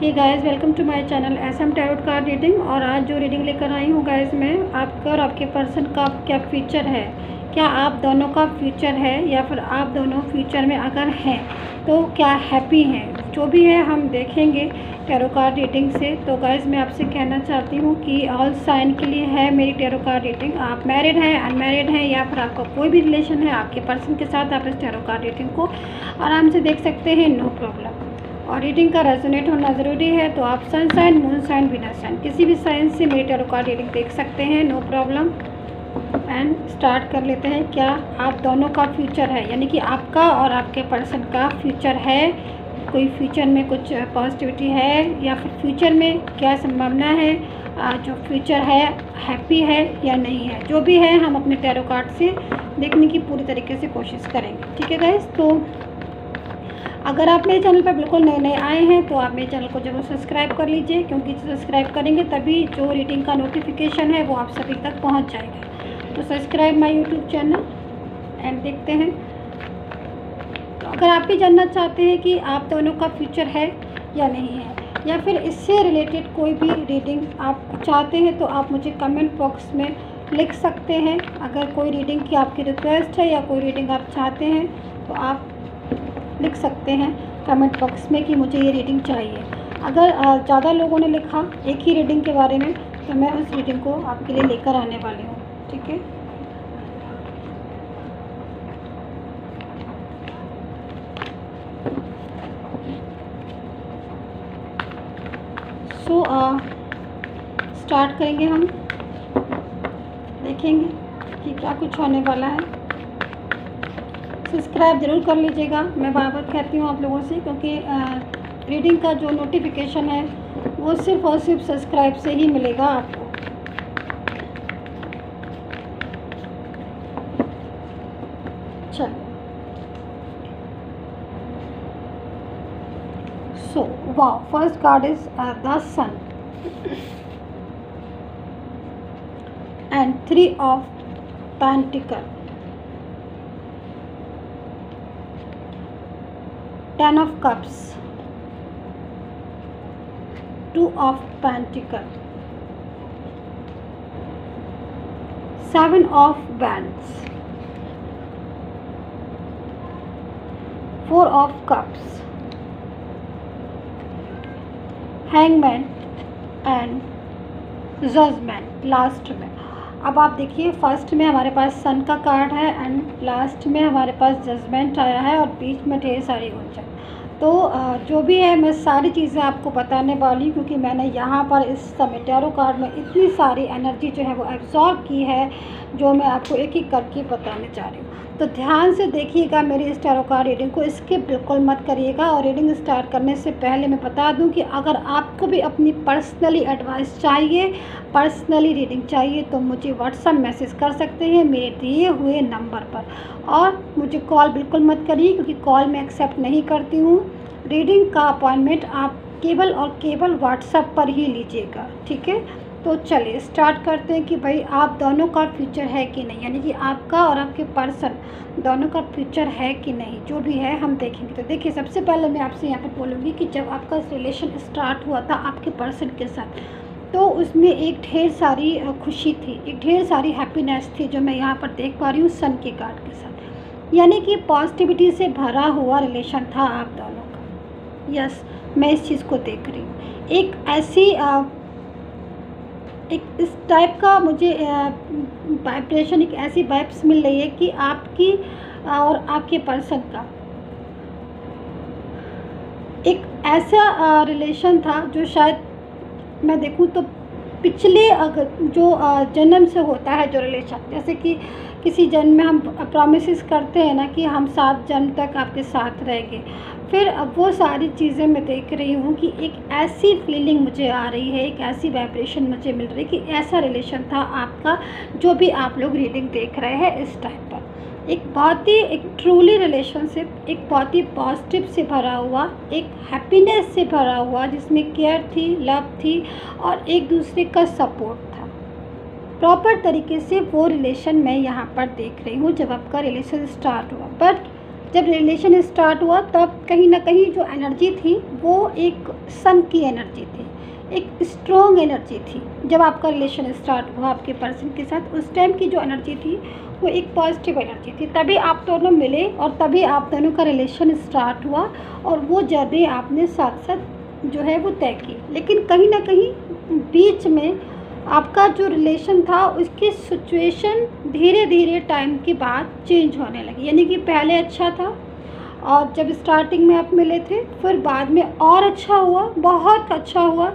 Hey guys, welcome to my channel SM tarot card reading. और आज जो reading लेकर आई हूँ गाइस मैं, आपका और आपके पर्सन का क्या फ्यूचर है, क्या आप दोनों का फ्यूचर है या फिर आप दोनों फ्यूचर में अगर हैं तो क्या हैप्पी हैं, जो भी है हम देखेंगे टैरो कार्ड रीडिंग से। तो गाइस मैं आपसे कहना चाहती हूँ कि ऑल साइन के लिए है मेरी टैरो कार्ड रीडिंग। आप मैरिड हैं, अनमैरिड हैं या फिर आपका कोई भी रिलेशन है आपके पर्सन के साथ, आप इस टैरो कार्ड रीडिंग को आराम से देख सकते हैं, नो प्रॉब्लम। और रीडिंग का रेजोनेट होना ज़रूरी है, तो आप सन साइन, मून साइन, विनर साइन किसी भी साइन से मेरी टैरो कार्ड रीडिंग देख सकते हैं, नो प्रॉब्लम। एंड स्टार्ट कर लेते हैं। क्या आप दोनों का फ्यूचर है, यानी कि आपका और आपके पर्सन का फ्यूचर है, कोई फ्यूचर में कुछ पॉजिटिविटी है या फिर फ्यूचर में क्या संभावना है, जो फ्यूचर है हैप्पी है या नहीं है, जो भी है हम अपने टैरो कार्ड से देखने की पूरी तरीके से कोशिश करेंगे। ठीक है गाइस, तो अगर आप मेरे चैनल पर बिल्कुल नए नए आए हैं तो आप मेरे चैनल को जरूर सब्सक्राइब कर लीजिए, क्योंकि सब्सक्राइब करेंगे तभी जो रीडिंग का नोटिफिकेशन है वो आप सभी तक पहुंच जाएगा। तो subscribe my YouTube channel and देखते हैं। तो अगर आप भी जानना चाहते हैं कि आप दोनों का फ्यूचर है या नहीं है, या फिर इससे रिलेटेड कोई भी रीडिंग आप चाहते हैं, तो आप मुझे कमेंट बॉक्स में लिख सकते हैं। अगर कोई रीडिंग की आपकी रिक्वेस्ट है या कोई रीडिंग आप चाहते हैं तो आप लिख सकते हैं कमेंट बॉक्स में कि मुझे ये रीडिंग चाहिए। अगर ज़्यादा लोगों ने लिखा एक ही रीडिंग के बारे में तो मैं उस रीडिंग को आपके लिए लेकर आने वाली हूँ। ठीक है, सो स्टार्ट करेंगे हम, देखेंगे कि क्या कुछ होने वाला है। सब्सक्राइब ज़रूर कर लीजिएगा, मैं बार बार कहती हूँ आप लोगों से, क्योंकि रीडिंग का जो नोटिफिकेशन है वो सिर्फ़ और सिर्फ सब्सक्राइब से ही मिलेगा आपको। चलो, so wow, first card is the sun and 3 of pentacle, 10 of cups, 2 of pentacle, 7 of wands, 4 of cups, hangman and judgement last में। अब आप देखिए, फर्स्ट में हमारे पास सन का कार्ड है एंड लास्ट में हमारे पास जजमेंट आया है और बीच में ढेर सारी उलझन। तो जो भी है मैं सारी चीज़ें आपको बताने वाली हूँ, क्योंकि मैंने यहाँ पर इस समय टैरो कार्ड में इतनी सारी एनर्जी जो है वो एब्जॉर्ब की है, जो मैं आपको एक एक करके बताने जा रही हूँ। तो ध्यान से देखिएगा मेरी इस टैरो कार्ड रीडिंग को, स्किप बिल्कुल मत करिएगा। और रीडिंग स्टार्ट करने से पहले मैं बता दूं कि अगर आपको भी अपनी पर्सनली एडवाइस चाहिए, पर्सनली रीडिंग चाहिए, तो मुझे व्हाट्सएप मैसेज कर सकते हैं मेरे दिए हुए नंबर पर। और मुझे कॉल बिल्कुल मत करिए, क्योंकि कॉल मैं एक्सेप्ट नहीं करती हूँ। रीडिंग का अपॉइंटमेंट आप केवल और केवल व्हाट्सएप पर ही लीजिएगा। ठीक है, तो चलिए स्टार्ट करते हैं कि भाई आप दोनों का फ्यूचर है कि नहीं, यानी कि आपका और आपके पर्सन दोनों का फ्यूचर है कि नहीं, जो भी है हम देखेंगे। तो देखिए, सबसे पहले मैं आपसे यहाँ पर बोलूँगी कि जब आपका रिलेशन स्टार्ट हुआ था आपके पर्सन के साथ, तो उसमें एक ढेर सारी खुशी थी, एक ढेर सारी हैप्पीनेस थी, जो मैं यहाँ पर देख पा रही हूँ सन के कार्ड के साथ। यानी कि पॉजिटिविटी से भरा हुआ रिलेशन था आप दोनों का। यस, मैं इस चीज़ को देख रही हूँ। एक ऐसी एक इस टाइप का मुझे वाइब्रेशन, एक ऐसी वाइब्स मिल रही है कि आपकी और आपके पर्सन का एक ऐसा रिलेशन था जो शायद मैं देखूं तो पिछले अगर जो जन्म से होता है जो रिलेशन, जैसे कि किसी जन्म में हम प्रॉमिसेस करते हैं ना कि हम 7 जन्म तक आपके साथ रहेंगे, फिर अब वो सारी चीज़ें मैं देख रही हूँ कि एक ऐसी फीलिंग मुझे आ रही है, एक ऐसी वाइब्रेशन मुझे मिल रही है कि ऐसा रिलेशन था आपका, जो भी आप लोग रीडिंग देख रहे हैं इस टाइम पर। एक बहुत ही एक ट्रूली रिलेशनशिप, एक बहुत ही पॉजिटिव से भरा हुआ, एक हैप्पीनेस से भरा हुआ, जिसमें केयर थी, लव थी और एक दूसरे का सपोर्ट था। प्रॉपर तरीके से वो रिलेशन मैं यहाँ पर देख रही हूँ जब आपका रिलेशन स्टार्ट हुआ। बट जब रिलेशन स्टार्ट हुआ तब कहीं ना कहीं जो एनर्जी थी वो एक सन की एनर्जी थी, एक स्ट्रॉन्ग एनर्जी थी। जब आपका रिलेशन स्टार्ट हुआ आपके पर्सन के साथ, उस टाइम की जो एनर्जी थी वो एक पॉजिटिव एनर्जी थी। तभी आप दोनों मिले और तभी आप दोनों का रिलेशन स्टार्ट हुआ और वो जर्नी आपने साथ साथ जो है वो तय की। लेकिन कहीं ना कहीं बीच में आपका जो रिलेशन था उसकी सिचुएशन धीरे धीरे टाइम के बाद चेंज होने लगी। यानी कि पहले अच्छा था और जब स्टार्टिंग में आप मिले थे, फिर बाद में और अच्छा हुआ, बहुत अच्छा हुआ,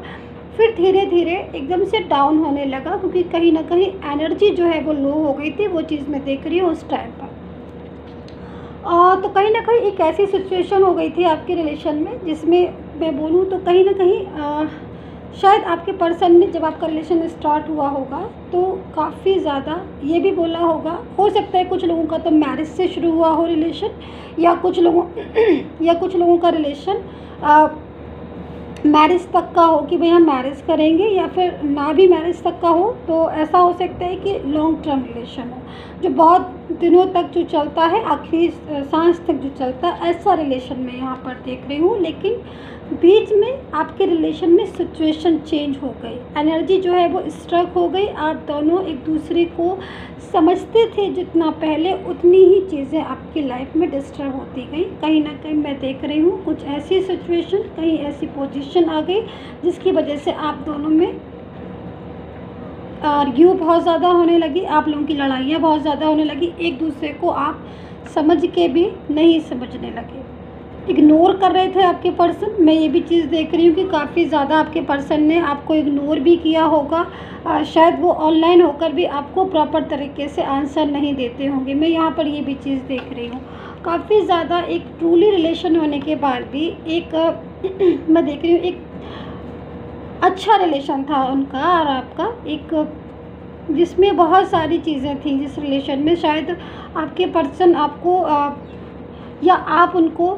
फिर धीरे धीरे एकदम से डाउन होने लगा क्योंकि कहीं ना कहीं एनर्जी जो है वो लो हो गई थी। वो चीज़ मैं देख रही हूँ उस टाइम पर। तो कहीं ना कहीं एक ऐसी सिचुएशन हो गई थी आपके रिलेशन में जिसमें मैं बोलूँ तो कहीं ना कहीं शायद आपके पर्सन ने जब आपका रिलेशन स्टार्ट हुआ होगा तो काफ़ी ज़्यादा ये भी बोला होगा, हो सकता है कुछ लोगों का तो मैरिज से शुरू हुआ हो रिलेशन, या कुछ लोगों का रिलेशन मैरिज तक का हो कि भाई हम मैरिज करेंगे, या फिर ना भी मैरिज तक का हो तो ऐसा हो सकता है कि लॉन्ग टर्म रिलेशन हो जो बहुत दिनों तक जो चलता है, आखिरी सांस तक जो चलता है, ऐसा रिलेशन मैं यहाँ पर देख रही हूँ। लेकिन बीच में आपके रिलेशन में सिचुएशन चेंज हो गई, एनर्जी जो है वो स्ट्रक हो गई। आप दोनों एक दूसरे को समझते थे जितना पहले, उतनी ही चीज़ें आपकी लाइफ में डिस्टर्ब होती गई। कहीं ना कहीं मैं देख रही हूँ कुछ ऐसी सिचुएशन, कहीं ऐसी पोजीशन आ गई जिसकी वजह से आप दोनों में आर्ग्यू बहुत ज़्यादा होने लगी, आप लोगों की लड़ाइयाँ बहुत ज़्यादा होने लगी, एक दूसरे को आप समझ के भी नहीं समझने लगे, इग्नोर कर रहे थे आपके पर्सन। मैं ये भी चीज़ देख रही हूँ कि काफ़ी ज़्यादा आपके पर्सन ने आपको इग्नोर भी किया होगा। शायद वो ऑनलाइन होकर भी आपको प्रॉपर तरीके से आंसर नहीं देते होंगे। मैं यहाँ पर ये भी चीज़ देख रही हूँ। काफ़ी ज़्यादा एक ट्रूली रिलेशन होने के बाद भी एक मैं देख रही हूँ एक अच्छा रिलेशन था उनका और आपका, एक जिसमें बहुत सारी चीज़ें थी जिस रिलेशन में। शायद आपके पर्सन आपको या आप उनको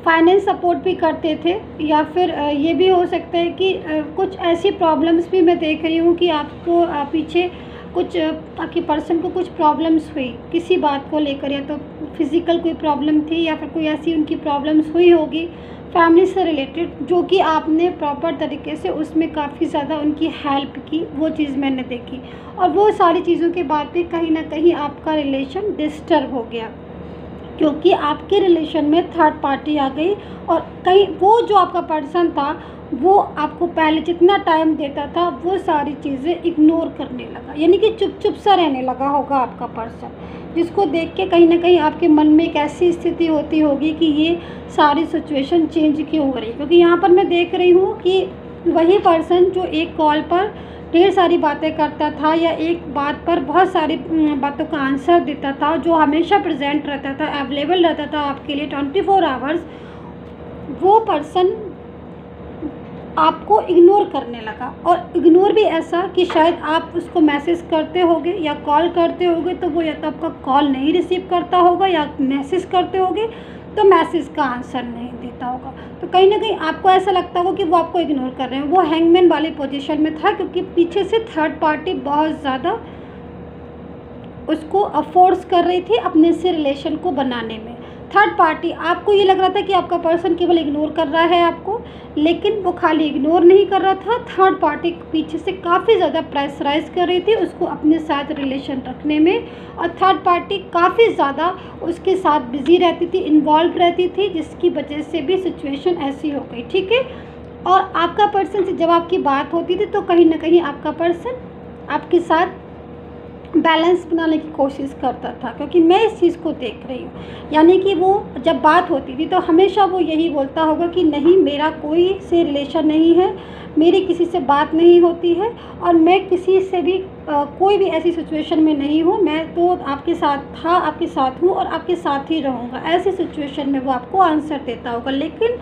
फाइनेंस सपोर्ट भी करते थे, या फिर ये भी हो सकता है कि कुछ ऐसी प्रॉब्लम्स भी मैं देख रही हूँ कि आपको पीछे कुछ आपके पर्सन को कुछ प्रॉब्लम्स हुई किसी बात को लेकर, या तो फिज़िकल कोई प्रॉब्लम थी या फिर कोई ऐसी उनकी प्रॉब्लम्स हुई होगी फैमिली से रिलेटेड, जो कि आपने प्रॉपर तरीके से उसमें काफ़ी ज़्यादा उनकी हेल्प की। वो चीज़ मैंने देखी और वो सारी चीज़ों के बाद भी कहीं ना कहीं आपका रिलेशन डिस्टर्ब हो गया क्योंकि आपके रिलेशन में थर्ड पार्टी आ गई। और कहीं वो जो आपका पर्सन था वो आपको पहले जितना टाइम देता था वो सारी चीज़ें इग्नोर करने लगा, यानी कि चुप सा रहने लगा होगा आपका पर्सन, जिसको देख के कहीं ना कहीं आपके मन में एक ऐसी स्थिति होती होगी कि ये सारी सिचुएशन चेंज क्यों हो रही। क्योंकि यहाँ पर मैं देख रही हूँ कि वही पर्सन जो एक कॉल पर ढेर सारी बातें करता था या एक बात पर बहुत सारी बातों का आंसर देता था, जो हमेशा प्रेजेंट रहता था, अवेलेबल रहता था आपके लिए 24 आवर्स, वो पर्सन आपको इग्नोर करने लगा। और इग्नोर भी ऐसा कि शायद आप उसको मैसेज करते होगे या कॉल करते होगे तो वो या तो आपका कॉल नहीं रिसीव करता होगा, या मैसेज करते होगे तो मैसेज का आंसर नहीं देता होगा। तो कहीं ना कहीं आपको ऐसा लगता होगा कि वो आपको इग्नोर कर रहे हैं। वो हैंगमैन वाली पोजीशन में था क्योंकि पीछे से थर्ड पार्टी बहुत ज़्यादा उसको फोर्स कर रही थी अपने से रिलेशन को बनाने में। थर्ड पार्टी, आपको ये लग रहा था कि आपका पर्सन केवल इग्नोर कर रहा है आपको, लेकिन वो खाली इग्नोर नहीं कर रहा था, थर्ड पार्टी पीछे से काफ़ी ज़्यादा प्रेशराइज कर रही थी उसको अपने साथ रिलेशन रखने में। और थर्ड पार्टी काफ़ी ज़्यादा उसके साथ बिजी रहती थी, इन्वॉल्व रहती थी, जिसकी वजह से भी सिचुएशन ऐसी हो गई। ठीक है। और आपका पर्सन से जब आपकी बात होती थी तो कहीं ना कहीं आपका पर्सन आपके साथ बैलेंस बनाने की कोशिश करता था, क्योंकि मैं इस चीज़ को देख रही हूँ। यानी कि वो जब बात होती थी तो हमेशा वो यही बोलता होगा कि नहीं, मेरा कोई से रिलेशन नहीं है, मेरी किसी से बात नहीं होती है और मैं किसी से भी कोई भी ऐसी सिचुएशन में नहीं हूँ, मैं तो आपके साथ था, आपके साथ हूँ और आपके साथ ही रहूँगा। ऐसी सिचुएशन में वो आपको आंसर देता होगा, लेकिन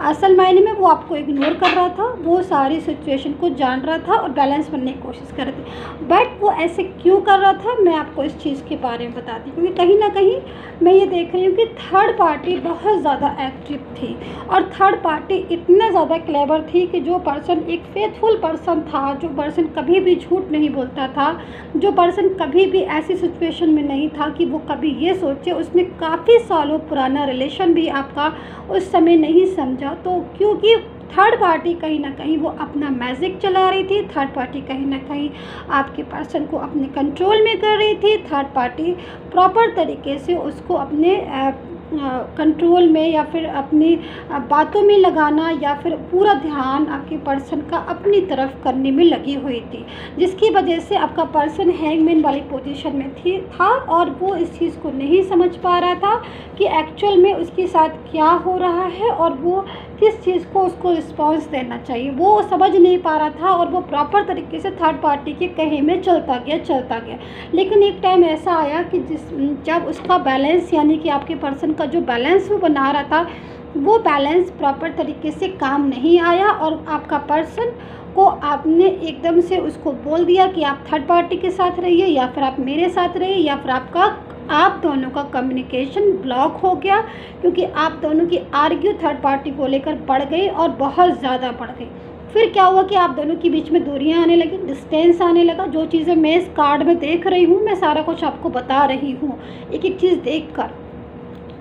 असल मायने में वो आपको इग्नोर कर रहा था, वो सारी सिचुएशन को जान रहा था और बैलेंस बनने की कोशिश कर रहे थे। बट वो ऐसे क्यों कर रहा था मैं आपको इस चीज़ के बारे में बताती हूँ, क्योंकि कहीं ना कहीं मैं ये देख रही हूँ कि थर्ड पार्टी बहुत ज़्यादा एक्टिव थी और थर्ड पार्टी इतना ज़्यादा क्लेवर थी कि जो पर्सन एक फेथफुल पर्सन था, जो पर्सन कभी भी झूठ नहीं बोलता था, जो पर्सन कभी भी ऐसी सिचुएशन में नहीं था कि वो कभी ये सोचे, उसने काफ़ी सालों पुराना रिलेशन भी आपका उस समय नहीं समझा। तो क्योंकि थर्ड पार्टी कहीं ना कहीं वो अपना मैजिक चला रही थी, थर्ड पार्टी कहीं ना कहीं आपके पर्सन को अपने कंट्रोल में कर रही थी, थर्ड पार्टी प्रॉपर तरीके से उसको अपने कंट्रोल में या फिर अपनी बातों में लगाना या फिर पूरा ध्यान आपके पर्सन का अपनी तरफ करने में लगी हुई थी, जिसकी वजह से आपका पर्सन हैंगमैन वाली पोजीशन में था और वो इस चीज़ को नहीं समझ पा रहा था कि एक्चुअल में उसके साथ क्या हो रहा है और वो किस चीज़ को उसको रिस्पॉन्स देना चाहिए, वो समझ नहीं पा रहा था और वो प्रॉपर तरीके से थर्ड पार्टी के कहे में चलता गया। लेकिन एक टाइम ऐसा आया कि जब उसका बैलेंस यानी कि आपके पर्सन का जो बैलेंस वो बना रहा था, वो बैलेंस प्रॉपर तरीके से काम नहीं आया और आपका पर्सन को आपने एकदम से उसको बोल दिया कि आप थर्ड पार्टी के साथ रहिए या फिर आप मेरे साथ रहिए, या फिर आप दोनों का कम्युनिकेशन ब्लॉक हो गया, क्योंकि आप दोनों की आर्ग्यू थर्ड पार्टी को लेकर बढ़ गई और बहुत ज़्यादा बढ़ गई। फिर क्या हुआ कि आप दोनों के बीच में दूरियां आने लगी, डिस्टेंस आने लगा। जो चीज़ें मैं इस कार्ड में देख रही हूँ, मैं सारा कुछ आपको बता रही हूँ एक एक चीज़ देखकर।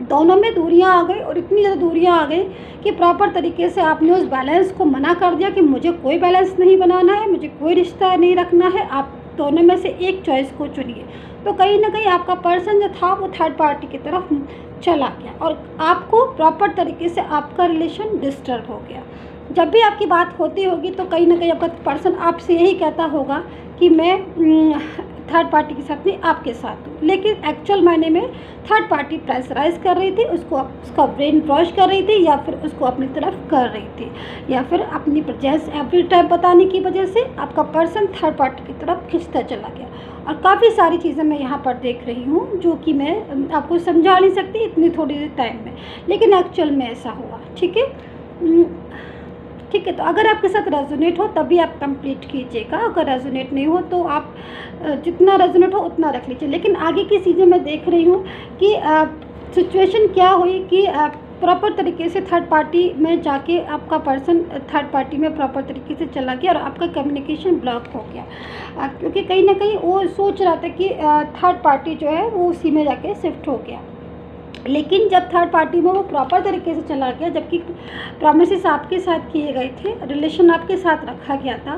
दोनों में दूरियां आ गई और इतनी ज़्यादा दूरियां आ गई कि प्रॉपर तरीके से आपने उस बैलेंस को मना कर दिया कि मुझे कोई बैलेंस नहीं बनाना है, मुझे कोई रिश्ता नहीं रखना है, आप दोनों में से एक चॉइस को चुनिए। तो कहीं ना कहीं आपका पर्सन जो था वो थर्ड पार्टी की तरफ चला गया और आपको प्रॉपर तरीके से आपका रिलेशन डिस्टर्ब हो गया। जब भी आपकी बात होती होगी तो कहीं ना कहीं आपका पर्सन आपसे यही कहता होगा कि मैं थर्ड पार्टी के साथ नहीं, आपके साथ हूँ, लेकिन एक्चुअल मायने में थर्ड पार्टी प्रेशराइज कर रही थी, उसका ब्रेन वॉश कर रही थी या फिर उसको अपनी तरफ कर रही थी, या फिर अपनी प्रेजेंस एवरी टाइम बताने की वजह से आपका पर्सन थर्ड पार्टी की तरफ खिंचता चला गया। और काफ़ी सारी चीज़ें मैं यहाँ पर देख रही हूँ जो कि मैं आपको समझा नहीं सकती इतनी थोड़ी देर टाइम में, लेकिन एक्चुअल में ऐसा हुआ। ठीक है, तो अगर आपके साथ रेजोनेट हो तभी आप कंप्लीट कीजिएगा, अगर रेजोनेट नहीं हो तो आप जितना रेजोनेट हो उतना रख लीजिए। लेकिन आगे की चीज़ें मैं देख रही हूँ कि सिचुएशन क्या हुई कि प्रॉपर तरीके से थर्ड पार्टी में जाके आपका पर्सन थर्ड पार्टी में प्रॉपर तरीके से चला गया और आपका कम्युनिकेशन ब्लॉक हो गया, क्योंकि कहीं ना कहीं वो सोच रहा था कि थर्ड पार्टी जो है वो उसी में जाके शिफ्ट हो गया। लेकिन जब थर्ड पार्टी में वो प्रॉपर तरीके से चला गया, जबकि प्रॉमिसेस आपके साथ किए गए थे, रिलेशन आपके साथ रखा गया था,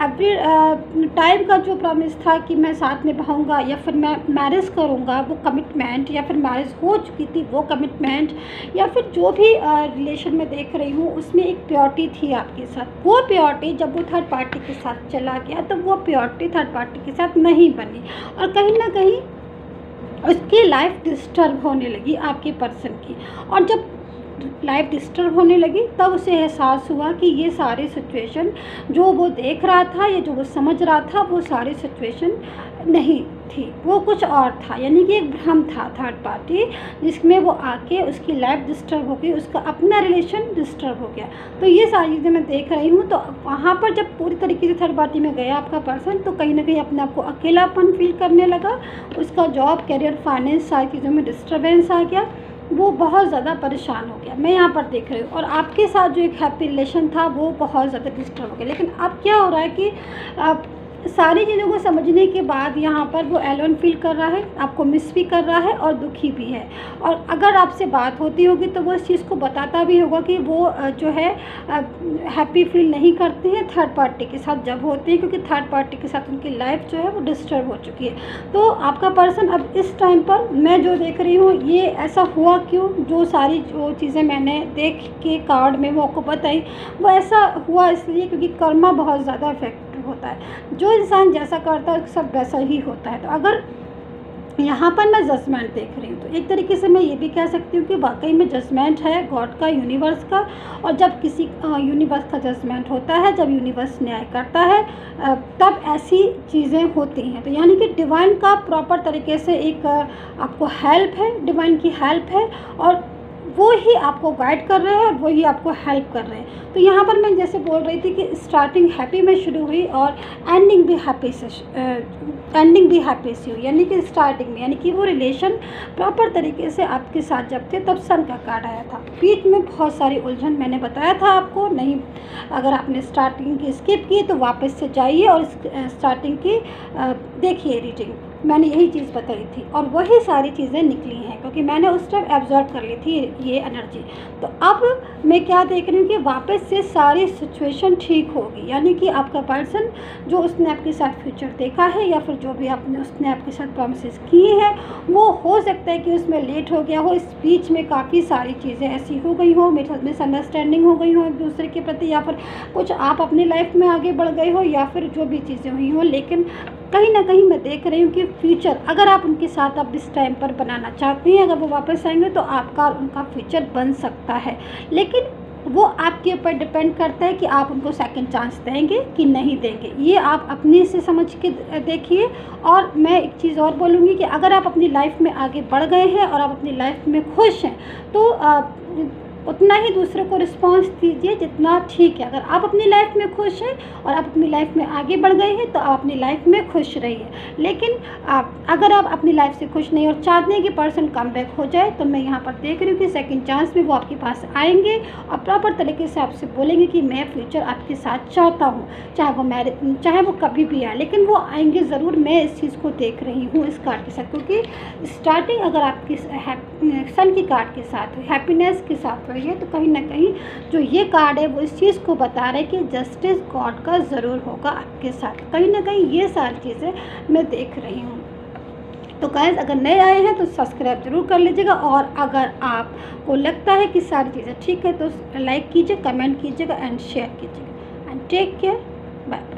एवरी टाइम का जो प्रॉमिस था कि मैं साथ में रहूँगा या फिर मैं मैरिज करूँगा, वो कमिटमेंट, या फिर मैरिज हो चुकी थी वो कमिटमेंट, या फिर जो भी रिलेशन में देख रही हूँ उसमें एक प्योरिटी थी आपके साथ। वो प्योरिटी जब वो थर्ड पार्टी के साथ चला गया तो वो प्योरिटी थर्ड पार्टी के साथ नहीं बनी और कहीं ना कहीं उसकी लाइफ डिस्टर्ब होने लगी आपके पर्सन की। और जब लाइफ डिस्टर्ब होने लगी तब उसे एहसास हुआ कि ये सारी सिचुएशन जो वो देख रहा था या जो वो समझ रहा था वो सारी सिचुएशन नहीं थी, वो कुछ और था, यानी कि एक भ्रम था थर्ड पार्टी जिसमें वो आके उसकी लाइफ डिस्टर्ब हो गई, उसका अपना रिलेशन डिस्टर्ब हो गया। तो ये सारी चीज़ें मैं देख रही हूँ। तो वहाँ पर जब पूरी तरीके से थर्ड पार्टी में गया आपका पर्सन तो कहीं ना कहीं अपने आप को अकेलापन फील करने लगा, उसका जॉब, करियर, फाइनेंस सारी चीज़ों में डिस्टर्बेंस आ गया, वो बहुत ज़्यादा परेशान हो गया। मैं यहाँ पर देख रही हूँ और आपके साथ जो एक हैप्पी रिलेशन था वो बहुत ज़्यादा डिस्टर्ब हो गया। लेकिन अब क्या हो रहा है कि सारी चीज़ों को समझने के बाद यहाँ पर वो एलोन फील कर रहा है, आपको मिस भी कर रहा है और दुखी भी है। और अगर आपसे बात होती होगी तो वो इस चीज़ को बताता भी होगा कि वो जो है हैप्पी फील नहीं करते हैं थर्ड पार्टी के साथ जब होते हैं, क्योंकि थर्ड पार्टी के साथ उनकी लाइफ जो है वो डिस्टर्ब हो चुकी है। तो आपका पर्सन अब इस टाइम पर मैं जो देख रही हूँ ये ऐसा हुआ क्यों, जो सारी जो चीज़ें मैंने देख के कार्ड में वो आपको बताई वो ऐसा हुआ इसलिए क्योंकि कर्मा बहुत ज़्यादा इफेक्टिव होता है। जो इंसान जैसा करता है सब वैसा ही होता है। तो अगर यहाँ पर मैं जजमेंट देख रही हूँ तो एक तरीके से मैं ये भी कह सकती हूँ कि वाकई में जजमेंट है गॉड का, यूनिवर्स का। और जब किसी यूनिवर्स का जजमेंट होता है, जब यूनिवर्स न्याय करता है तब ऐसी चीज़ें होती हैं। तो यानी कि डिवाइन का प्रॉपर तरीके से एक आपको हेल्प है, डिवाइन की हेल्प है। और वो ही आपको गाइड कर रहे हैं और वो ही आपको हेल्प कर रहे हैं। तो यहाँ पर मैं जैसे बोल रही थी कि स्टार्टिंग हैप्पी में शुरू हुई और एंडिंग भी हैप्पी से हुई, यानी कि स्टार्टिंग में, यानी कि वो रिलेशन प्रॉपर तरीके से आपके साथ जब थे तब सन का कार्ड आया था। बीच में बहुत सारी उलझन मैंने बताया था आपको, नहीं अगर आपने स्टार्टिंग की स्किप की तो वापस से जाइए और स्टार्टिंग की देखिए रीडिंग, मैंने यही चीज़ बताई थी और वही सारी चीज़ें निकली हैं क्योंकि मैंने उस टाइम एब्जॉर्ब कर ली थी ये एनर्जी। तो अब मैं क्या देख रही हूँ कि वापस से सारी सिचुएशन ठीक होगी, यानी कि आपका पर्सन जो उसने आपके साथ फ्यूचर देखा है या फिर जो भी उसने आपके साथ प्रॉमिसेस किए हैं, वो हो सकता है कि उसमें लेट हो गया हो, इस बीच में काफ़ी सारी चीज़ें ऐसी हो गई हो, मिसअंडरस्टैंडिंग हो गई हो एक दूसरे के प्रति, या फिर कुछ आप अपनी लाइफ में आगे बढ़ गए हो, या फिर जो भी चीज़ें हुई हो। लेकिन कहीं ना कहीं मैं देख रही हूँ कि फ्यूचर अगर आप उनके साथ अब इस टाइम पर बनाना चाहते हैं, अगर वो वापस आएंगे तो आपका और उनका फ्यूचर बन सकता है। लेकिन वो आपके ऊपर डिपेंड करता है कि आप उनको सेकंड चांस देंगे कि नहीं देंगे, ये आप अपने से समझ के देखिए। और मैं एक चीज़ और बोलूँगी कि अगर आप अपनी लाइफ में आगे बढ़ गए हैं और आप अपनी लाइफ में खुश हैं तो उतना ही दूसरे को रिस्पॉन्स दीजिए जितना ठीक है। अगर आप अपनी लाइफ में खुश हैं और आप अपनी लाइफ में आगे बढ़ गए हैं तो आप अपनी लाइफ में खुश रहिए। लेकिन अगर आप अपनी लाइफ से खुश नहीं और चाहते हैं कि पर्सन कम बैक हो जाए, तो मैं यहाँ पर देख रही हूँ कि सेकंड चांस में वो आपके पास आएंगे और प्रॉपर तरीके से आपसे बोलेंगे कि मैं फ्यूचर आपके साथ चाहता हूँ, चाहे वो कभी भी आए, लेकिन वो आएंगे ज़रूर। मैं इस चीज़ को देख रही हूँ इस कार्ड के साथ, क्योंकि स्टार्टिंग अगर आपकी सन की कार्ड के साथ हैप्पीनेस के साथ है तो कहीं ना कहीं जो ये कार्ड है वो इस चीज़ को बता रहा है कि जस्टिस गॉड का ज़रूर होगा आपके साथ। कहीं ना कहीं ये सारी चीज़ें मैं देख रही हूँ। तो गाइस, अगर नए आए हैं तो सब्सक्राइब ज़रूर कर लीजिएगा, और अगर आपको लगता है कि सारी चीज़ें ठीक है तो लाइक कीजिए, कमेंट कीजिएगा एंड शेयर कीजिएगा। And take care, bye.